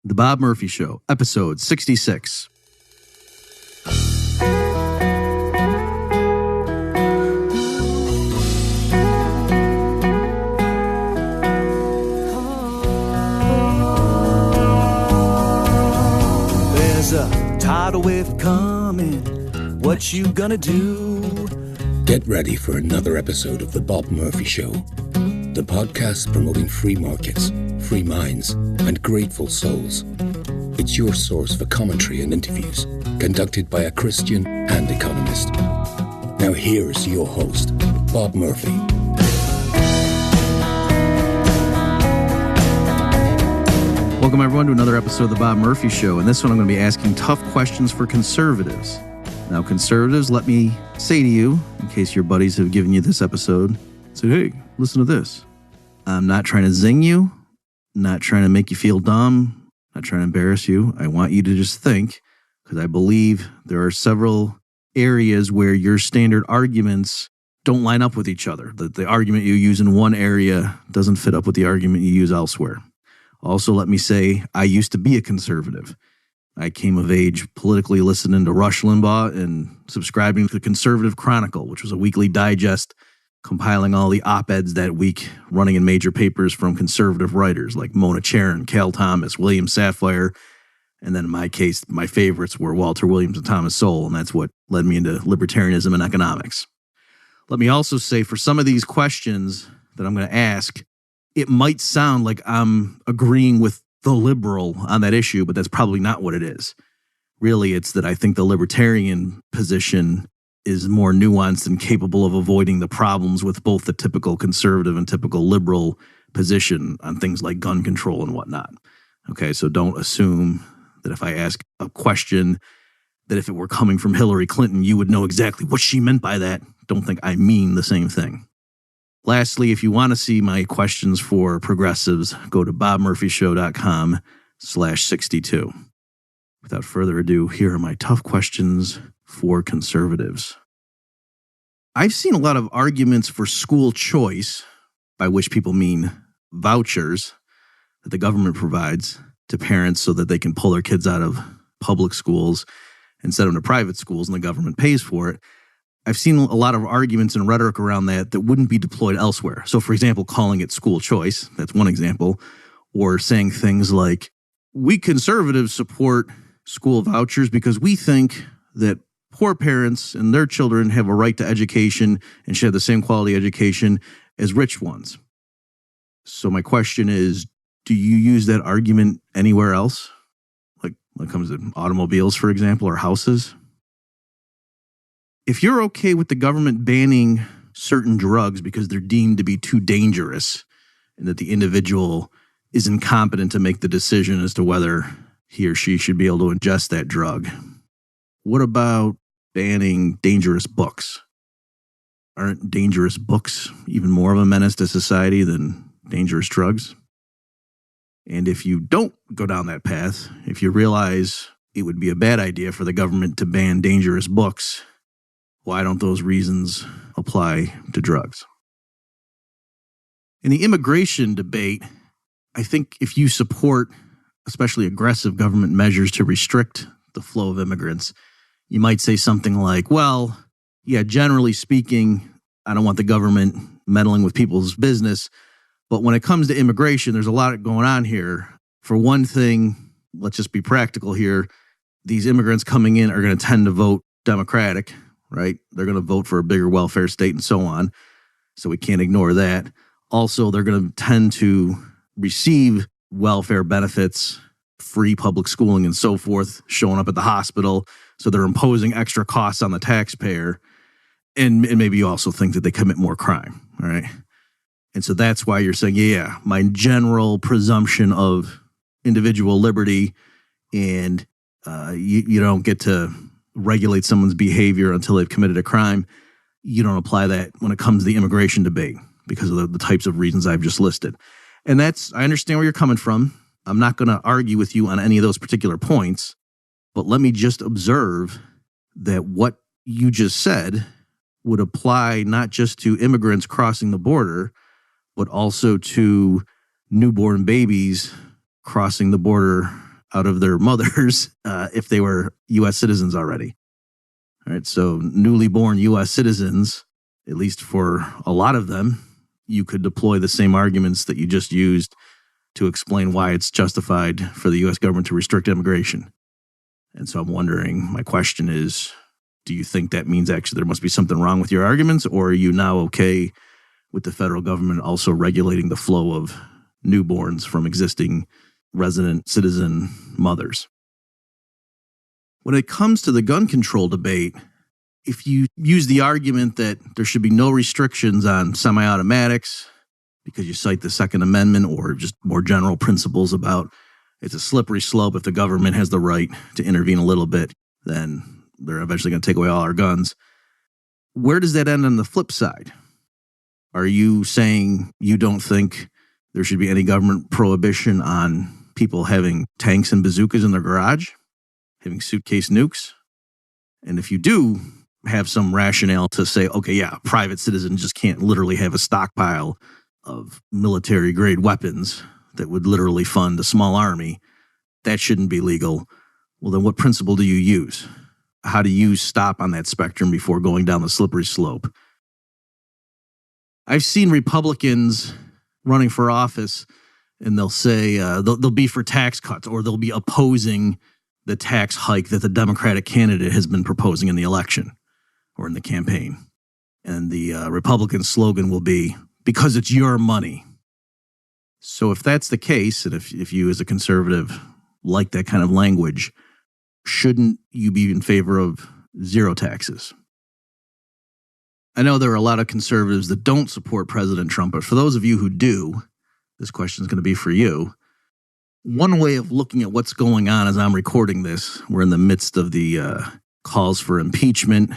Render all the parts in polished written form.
The Bob Murphy Show, episode 66. There's a tidal wave coming. What you gonna do? Get ready for another episode of The Bob Murphy Show, the podcast promoting free markets, free minds, and grateful souls. It's your source for commentary and interviews, conducted by a Christian and economist. Now here's your host, Bob Murphy. Welcome, everyone, to another episode of The Bob Murphy Show. And this one, I'm going to be asking tough questions for conservatives. Now, conservatives, let me say to you, in case your buddies have given you this episode, say, hey, listen to this. I'm not trying to zing you, not trying to make you feel dumb, not trying to embarrass you. I want you to just think, because I believe there are several areas where your standard arguments don't line up with each other. The argument you use in one area doesn't fit up with the argument you use elsewhere. Also, let me say, I used to be a conservative. I came of age politically listening to Rush Limbaugh and subscribing to the Conservative Chronicle, which was a weekly digest compiling all the op-eds that week, running in major papers from conservative writers like Mona Charen, Cal Thomas, William Safire, and then in my case, my favorites were Walter Williams and Thomas Sowell, and that's what led me into libertarianism and economics. Let me also say, for some of these questions that I'm going to ask, it might sound like I'm agreeing with the liberal on that issue, but that's probably not what it is. Really, it's that I think the libertarian position is more nuanced and capable of avoiding the problems with both the typical conservative and typical liberal position on things like gun control and whatnot. Okay, so don't assume that if I ask a question that if it were coming from Hillary Clinton, you would know exactly what she meant by that. Don't think I mean the same thing. Lastly, if you want to see my questions for progressives, go to bobmurphyshow.com/62. Without further ado, here are my tough questions for conservatives. I've seen a lot of arguments for school choice, by which people mean vouchers that the government provides to parents so that they can pull their kids out of public schools and send them to private schools and the government pays for it. I've seen a lot of arguments and rhetoric around that wouldn't be deployed elsewhere. So, for example, calling it school choice, that's one example, or saying things like, we conservatives support school vouchers because we think that poor parents and their children have a right to education and should have the same quality education as rich ones. So my question is, do you use that argument anywhere else? Like when it comes to automobiles, for example, or houses? If you're okay with the government banning certain drugs because they're deemed to be too dangerous and that the individual is incompetent to make the decision as to whether he or she should be able to ingest that drug, what about banning dangerous books? Aren't dangerous books even more of a menace to society than dangerous drugs? And if you don't go down that path, if you realize it would be a bad idea for the government to ban dangerous books, why don't those reasons apply to drugs? In the immigration debate, I think if you support especially aggressive government measures to restrict the flow of immigrants, you might say something like, well, yeah, generally speaking, I don't want the government meddling with people's business. But when it comes to immigration, there's a lot going on here. For one thing, let's just be practical here. These immigrants coming in are going to tend to vote Democratic, right? They're going to vote for a bigger welfare state and so on. So we can't ignore that. Also, they're going to tend to receive welfare benefits, free public schooling and so forth, showing up at the hospital. So they're imposing extra costs on the taxpayer. And maybe you also think that they commit more crime, all right? And so that's why you're saying, yeah, my general presumption of individual liberty and you don't get to regulate someone's behavior until they've committed a crime. You don't apply that when it comes to the immigration debate because of the types of reasons I've just listed. And I understand where you're coming from. I'm not going to argue with you on any of those particular points, but let me just observe that what you just said would apply not just to immigrants crossing the border, but also to newborn babies crossing the border out of their mothers if they were U.S. citizens already. All right, so newly born U.S. citizens, at least for a lot of them, you could deploy the same arguments that you just used to explain why it's justified for the U.S. government to restrict immigration. And so I'm wondering, my question is, do you think that means actually there must be something wrong with your arguments, or are you now okay with the federal government also regulating the flow of newborns from existing resident citizen mothers? When it comes to the gun control debate, if you use the argument that there should be no restrictions on semi-automatics because you cite the Second Amendment or just more general principles about it's a slippery slope, if the government has the right to intervene a little bit, then they're eventually going to take away all our guns. Where does that end on the flip side? Are you saying you don't think there should be any government prohibition on people having tanks and bazookas in their garage, having suitcase nukes? And if you do have some rationale to say, okay, yeah, private citizens just can't literally have a stockpile of military-grade weapons that would literally fund a small army, that shouldn't be legal. Well, then what principle do you use? How do you stop on that spectrum before going down the slippery slope? I've seen Republicans running for office, and they'll say they'll be for tax cuts, or they'll be opposing the tax hike that the Democratic candidate has been proposing in the election or in the campaign. And the Republican slogan will be, because it's your money. So if that's the case, and if you as a conservative like that kind of language, shouldn't you be in favor of zero taxes? I know there are a lot of conservatives that don't support President Trump, but for those of you who do, this question is going to be for you. One way of looking at what's going on as I'm recording this, we're in the midst of the calls for impeachment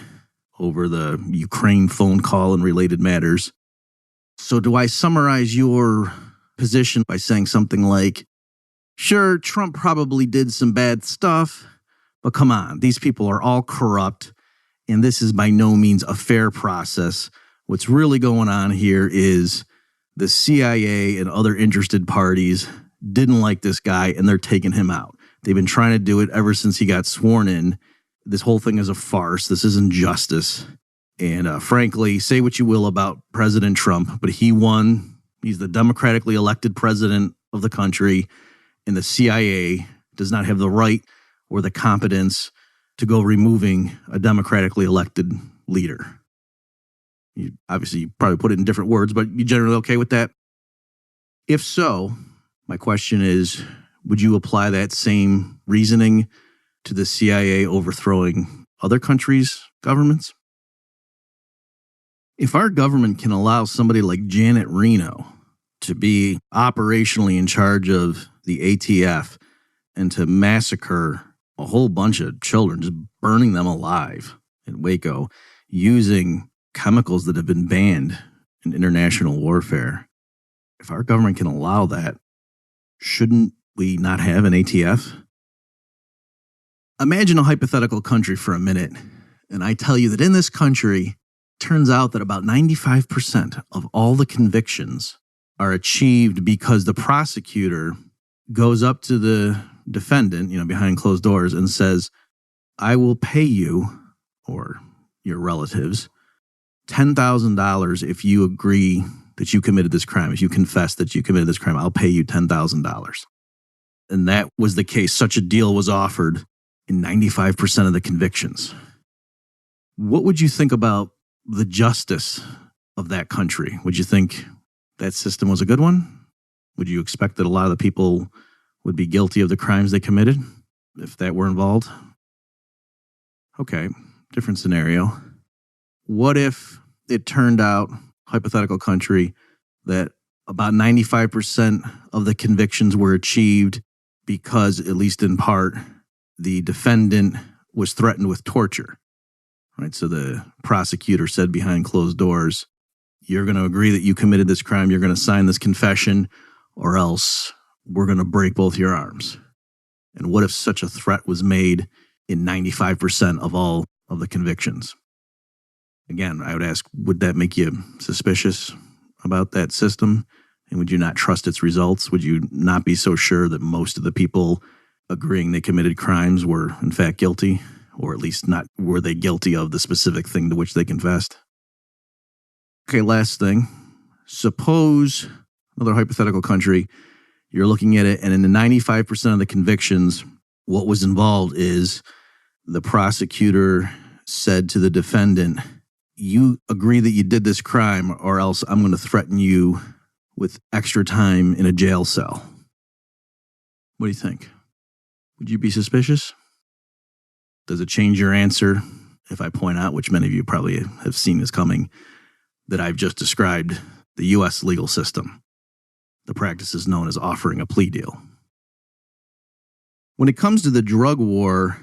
over the Ukraine phone call and related matters. So do I summarize your position by saying something like, sure, Trump probably did some bad stuff, but come on, these people are all corrupt, and this is by no means a fair process. What's really going on here is the CIA and other interested parties didn't like this guy, and they're taking him out. They've been trying to do it ever since he got sworn in. This whole thing is a farce. This isn't justice. And frankly, say what you will about President Trump, but he won. He's the democratically elected president of the country, and the CIA does not have the right or the competence to go removing a democratically elected leader. You probably put it in different words, but you generally okay with that? If so, my question is, would you apply that same reasoning to the CIA overthrowing other countries' governments? If our government can allow somebody like Janet Reno to be operationally in charge of the ATF and to massacre a whole bunch of children, just burning them alive in Waco, using chemicals that have been banned in international warfare, if our government can allow that, shouldn't we not have an ATF? Imagine a hypothetical country for a minute, and I tell you that in this country, turns out that about 95% of all the convictions are achieved because the prosecutor goes up to the defendant, behind closed doors, and says, I will pay you or your relatives $10,000 if you agree that you committed this crime. If you confess that you committed this crime, I'll pay you $10,000. And that was the case. Such a deal was offered in 95% of the convictions. What would you think about the justice of that country? Would you think that system was a good one? Would you expect that a lot of the people would be guilty of the crimes they committed if that were involved? Okay, different scenario. What if it turned out, hypothetical country, that about 95% of the convictions were achieved because, at least in part, the defendant was threatened with torture? Right, so the prosecutor said behind closed doors, you're going to agree that you committed this crime, you're going to sign this confession, or else we're going to break both your arms. And what if such a threat was made in 95% of all of the convictions? Again, I would ask, would that make you suspicious about that system? And would you not trust its results? Would you not be so sure that most of the people agreeing they committed crimes were in fact guilty, or at least not were they guilty of the specific thing to which they confessed. Okay, last thing. Suppose another hypothetical country, you're looking at it, and in the 95% of the convictions, what was involved is the prosecutor said to the defendant, you agree that you did this crime or else I'm going to threaten you with extra time in a jail cell. What do you think? Would you be suspicious? Does it change your answer if I point out, which many of you probably have seen is coming, that I've just described the U.S. legal system? The practice is known as offering a plea deal. When it comes to the drug war,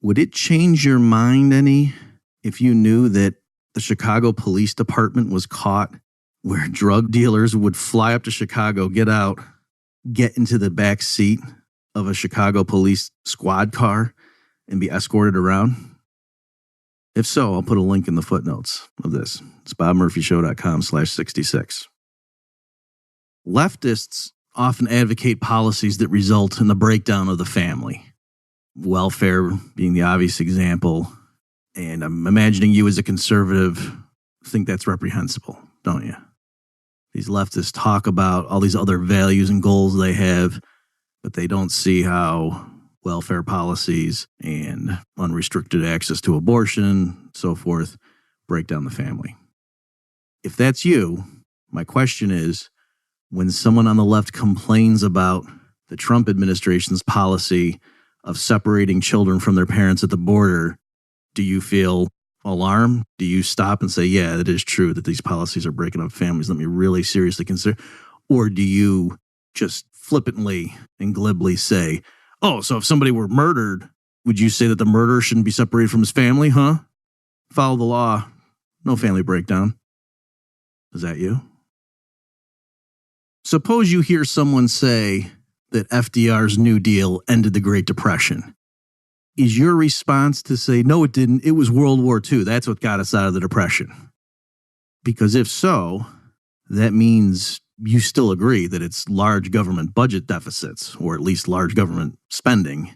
would it change your mind any if you knew that the Chicago Police Department was caught where drug dealers would fly up to Chicago, get out, get into the back seat of a Chicago police squad car and be escorted around? If so, I'll put a link in the footnotes of this. It's bobmurphyshow.com/66. Leftists often advocate policies that result in the breakdown of the family. Welfare being the obvious example. And I'm imagining you as a conservative think that's reprehensible, don't you? These leftists talk about all these other values and goals they have, but they don't see how welfare policies and unrestricted access to abortion, so forth, break down the family. If that's you, my question is, when someone on the left complains about the Trump administration's policy of separating children from their parents at the border, do you feel alarmed? Do you stop and say, yeah, it is true that these policies are breaking up families? Let me really seriously consider. Or do you just flippantly and glibly say, oh, so if somebody were murdered, would you say that the murderer shouldn't be separated from his family, huh? Follow the law. No family breakdown. Is that you? Suppose you hear someone say that FDR's New Deal ended the Great Depression. Is your response to say, no, it didn't. It was World War II. That's what got us out of the Depression. Because if so, that means you still agree that it's large government budget deficits, or at least large government spending,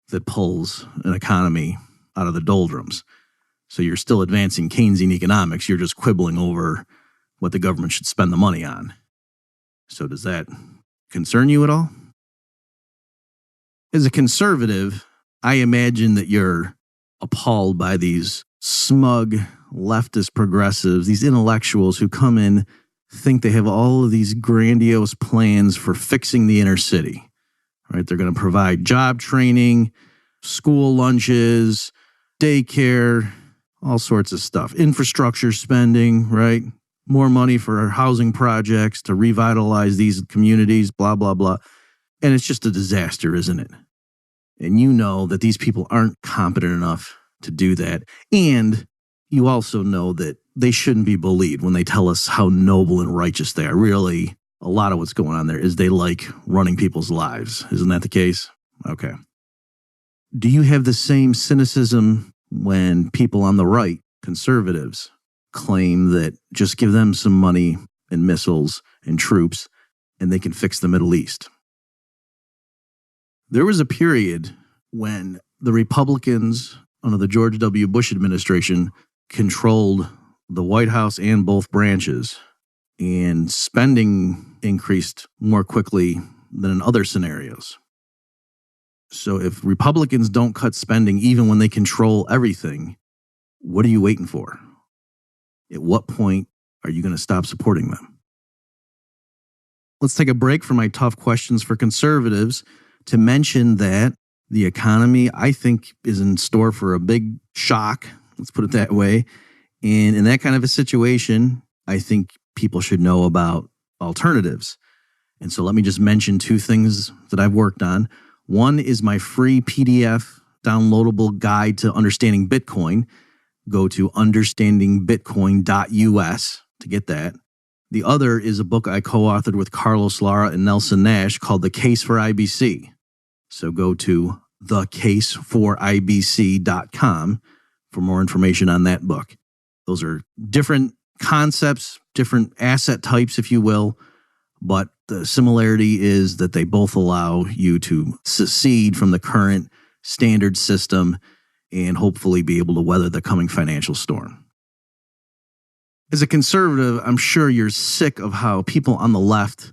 that pulls an economy out of the doldrums. So you're still advancing Keynesian economics. You're just quibbling over what the government should spend the money on. So does that concern you at all? As a conservative, I imagine that you're appalled by these smug leftist progressives, these intellectuals who come in, think they have all of these grandiose plans for fixing the inner city, right? They're going to provide job training, school lunches, daycare, all sorts of stuff, infrastructure spending, right? More money for housing projects to revitalize these communities, blah, blah, blah. And it's just a disaster, isn't it? And you know that these people aren't competent enough to do that. And you also know that they shouldn't be believed when they tell us how noble and righteous they are. Really, a lot of what's going on there is they like running people's lives. Isn't that the case? Okay. Do you have the same cynicism when people on the right, conservatives, claim that just give them some money and missiles and troops and they can fix the Middle East? There was a period when the Republicans under the George W. Bush administration controlled the White House and both branches, and spending increased more quickly than in other scenarios. So if Republicans don't cut spending even when they control everything, what are you waiting for? At what point are you going to stop supporting them? Let's take a break from my tough questions for conservatives to mention that the economy, I think, is in store for a big shock. Let's put it that way. And in that kind of a situation, I think people should know about alternatives. And so let me just mention two things that I've worked on. One is my free PDF downloadable guide to understanding Bitcoin. Go to understandingbitcoin.us to get that. The other is a book I co-authored with Carlos Lara and Nelson Nash called The Case for IBC. So go to thecaseforibc.com for more information on that book. Those are different concepts, different asset types, if you will, but The similarity is that they both allow you to secede from the current standard system and hopefully be able to weather the coming financial storm. As a conservative, I'm sure you're sick of how people on the left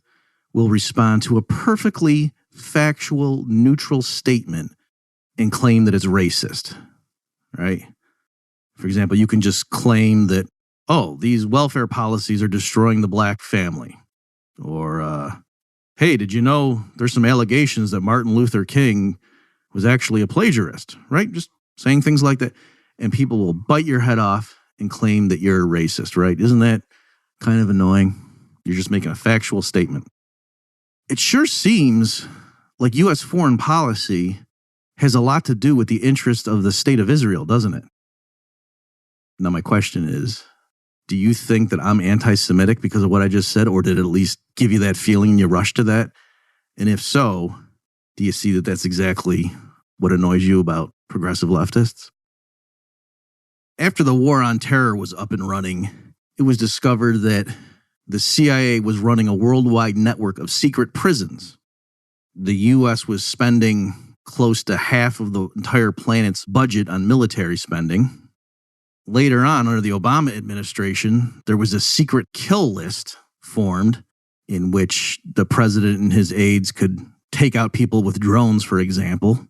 will respond to a perfectly factual, neutral statement and claim that it's racist, right? For example, you can just claim that, oh, these welfare policies are destroying the black family. Or, hey, did you know there's some allegations that Martin Luther King was actually a plagiarist, right? Just saying things like that. And people will bite your head off and claim that you're a racist, right? Isn't that kind of annoying? You're just making a factual statement. It sure seems like U.S. foreign policy has a lot to do with the interest of the state of Israel, doesn't it? Now, my question is, do you think that I'm anti-Semitic because of what I just said, or did it at least give you that feeling and you rushed to that? And if so, do you see that that's exactly what annoys you about progressive leftists? After the war on terror was up and running, it was discovered that the CIA was running a worldwide network of secret prisons. The U.S. was spending close to half of the entire planet's budget on military spending. Later on, under the Obama administration, there was a secret kill list formed in which the president and his aides could take out people with drones, for example.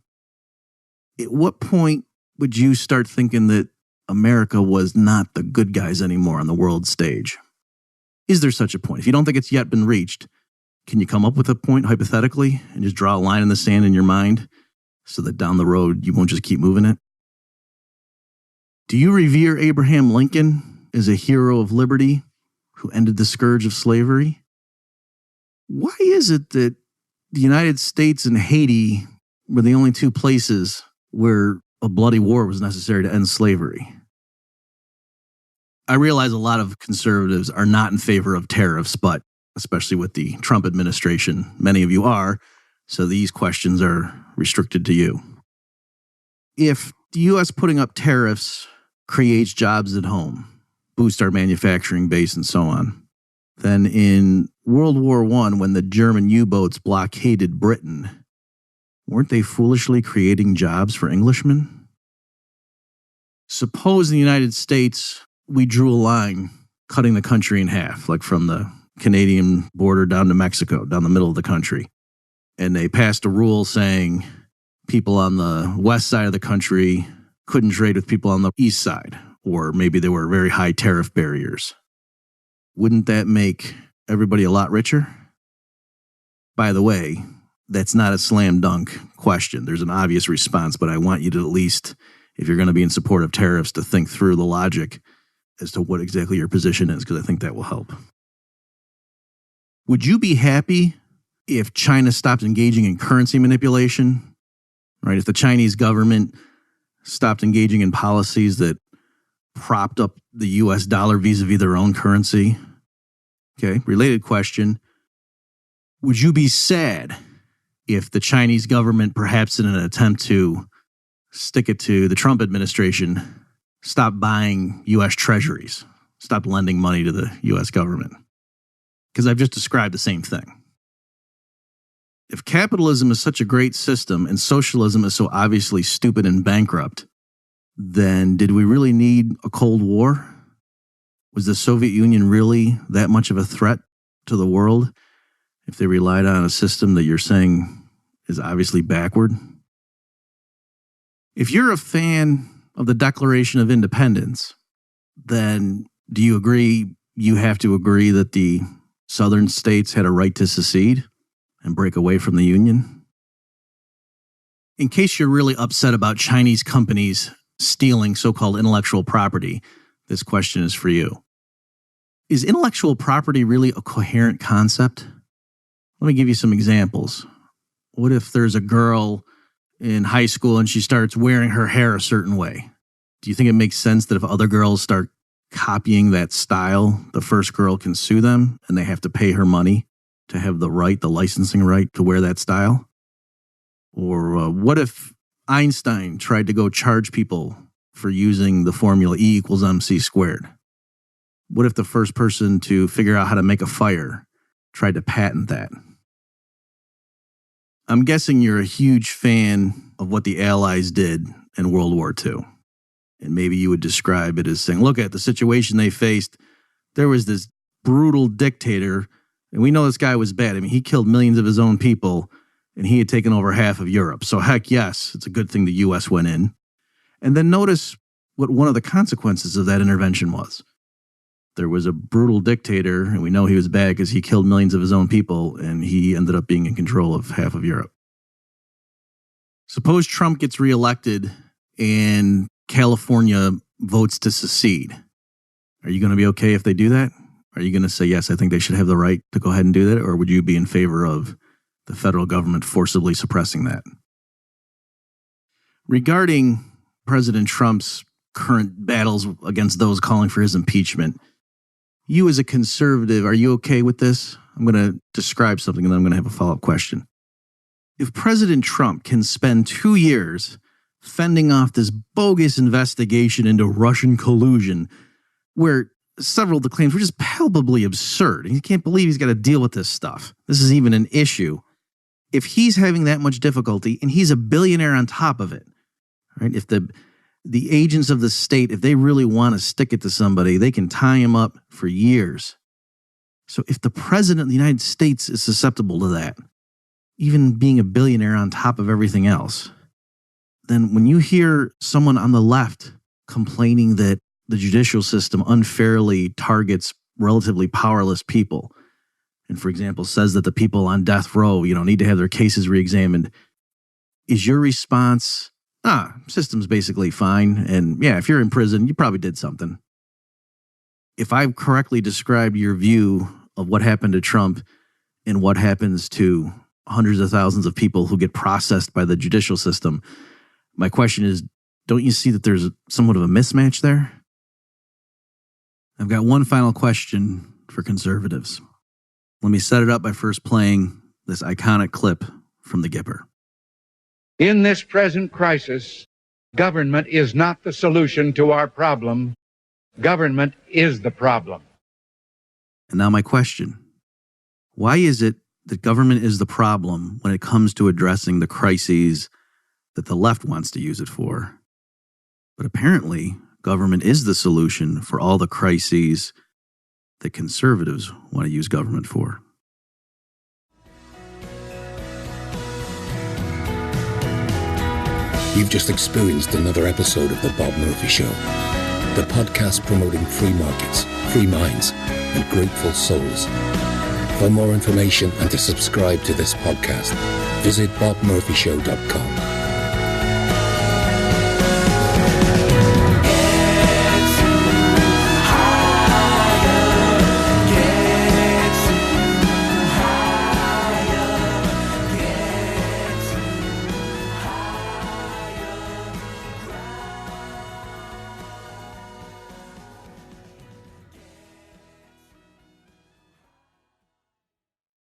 At what point would you start thinking that America was not the good guys anymore on the world stage? Is there such a point? If you don't think it's yet been reached, can you come up with a point hypothetically and just draw a line in the sand in your mind so that down the road you won't just keep moving it? Do you revere Abraham Lincoln as a hero of liberty who ended the scourge of slavery? Why is it that the United States and Haiti were the only two places where a bloody war was necessary to end slavery? I realize a lot of conservatives are not in favor of tariffs, but especially with the Trump administration, many of you are, so these questions are restricted to you. If the U.S. putting up tariffs creates jobs at home, boosts our manufacturing base and so on, then in World War I, when the German U-boats blockaded Britain, weren't they foolishly creating jobs for Englishmen? Suppose in the United States we drew a line cutting the country in half, like from the Canadian border down to Mexico, down the middle of the country. And they passed a rule saying people on the west side of the country couldn't trade with people on the east side, or maybe there were very high tariff barriers. Wouldn't that make everybody a lot richer? By the way, that's not a slam dunk question. There's an obvious response, but I want you to at least, if you're going to be in support of tariffs, to think through the logic as to what exactly your position is, because I think that will help. Would you be happy if China stopped engaging in currency manipulation? Right? If the Chinese government stopped engaging in policies that propped up the US dollar vis-a-vis their own currency? Okay, related question. Would you be sad if the Chinese government, perhaps in an attempt to stick it to the Trump administration, stopped buying US treasuries, stopped lending money to the US government? Because I've just described the same thing. If capitalism is such a great system and socialism is so obviously stupid and bankrupt, then did we really need a Cold War? Was the Soviet Union really that much of a threat to the world if they relied on a system that you're saying is obviously backward? If you're a fan of the Declaration of Independence, then do you agree you have to agree that the southern states had a right to secede and break away from the Union? In case you're really upset about Chinese companies stealing so-called intellectual property, this question is for you. Is intellectual property really a coherent concept? Let me give you some examples. What if there's a girl in high school and she starts wearing her hair a certain way? Do you think it makes sense that if other girls start copying that style, the first girl can sue them and they have to pay her money to have the licensing right to wear that style? Or what if Einstein tried to go charge people for using the formula E equals MC squared? What if the first person to figure out how to make a fire tried to patent that. I'm guessing you're a huge fan of what the Allies did in World War II. And maybe you would describe it as saying, look at the situation they faced. There was this brutal dictator, and we know this guy was bad. I mean, he killed millions of his own people, and he had taken over half of Europe. So heck yes, it's a good thing the U.S. went in. And then notice what one of the consequences of that intervention was. There was a brutal dictator, and we know he was bad because he killed millions of his own people, and he ended up being in control of half of Europe. Suppose Trump gets reelected and California votes to secede. Are you going to be okay if they do that? Are you going to say, yes, I think they should have the right to go ahead and do that? Or would you be in favor of the federal government forcibly suppressing that? Regarding President Trump's current battles against those calling for his impeachment, you as a conservative, are you okay with this? I'm going to describe something and then I'm going to have a follow-up question. If President Trump can spend 2 years fending off this bogus investigation into Russian collusion, where several of the claims were just palpably absurd, and you can't believe he's got to deal with this stuff. This is even an issue. If he's having that much difficulty and he's a billionaire on top of it, right? If the agents of the state, if they really want to stick it to somebody, they can tie him up for years. So if the president of the United States is susceptible to that, even being a billionaire on top of everything else, then when you hear someone on the left complaining that the judicial system unfairly targets relatively powerless people, and for example, says that the people on death row, need to have their cases reexamined, is your response, system's basically fine, and yeah, if you're in prison, you probably did something. If I've correctly described your view of what happened to Trump and what happens to hundreds of thousands of people who get processed by the judicial system, my question is, don't you see that there's somewhat of a mismatch there? I've got one final question for conservatives. Let me set it up by first playing this iconic clip from the Gipper. In this present crisis, government is not the solution to our problem. Government is the problem. And now my question. Why is it that government is the problem when it comes to addressing the crises that the left wants to use it for? But apparently, government is the solution for all the crises that conservatives want to use government for. You've just experienced another episode of The Bob Murphy Show, the podcast promoting free markets, free minds, and grateful souls. For more information and to subscribe to this podcast, visit bobmurphyshow.com.